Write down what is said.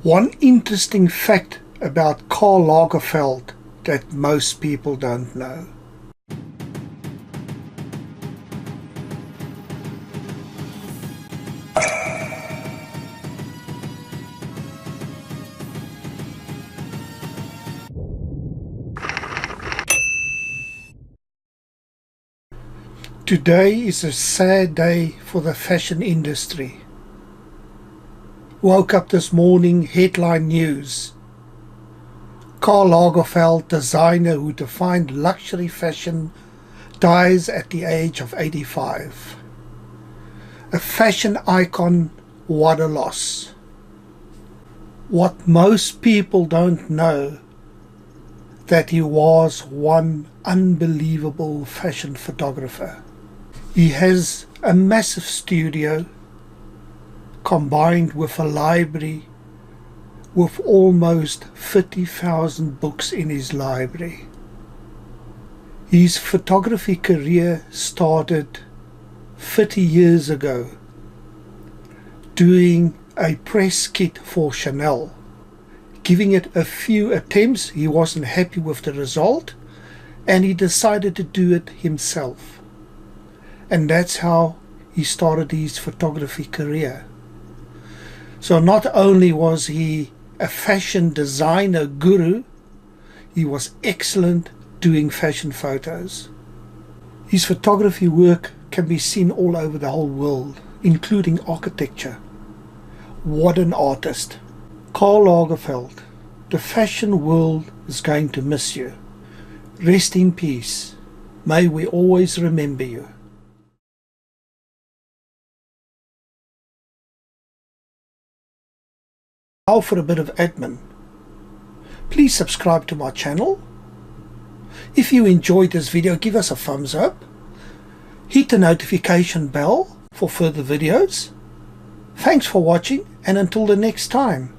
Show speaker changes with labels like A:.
A: One interesting fact about Karl Lagerfeld that most people don't know. Today is a sad day for the fashion industry. Woke up this morning, headline news. Karl Lagerfeld, designer who defined luxury fashion, dies at the age of 85. A fashion icon, what a loss. What most people don't know, that he was one unbelievable fashion photographer. He has a massive studio combined with a library with almost 50,000 books in his library. His photography career started 30 years ago doing a press kit for Chanel. Giving it a few attempts, he wasn't happy with the result and he decided to do it himself. And that's how he started his photography career. So not only was he a fashion designer guru, he was excellent doing fashion photos. His photography work can be seen all over the whole world, including architecture. What an artist. Karl Lagerfeld, the fashion world is going to miss you. Rest in peace. May we always remember you. Now for a bit of admin. Please subscribe to my channel. If you enjoyed this video, give us a thumbs up. Hit the notification bell for further videos. Thanks for watching, and until the next time.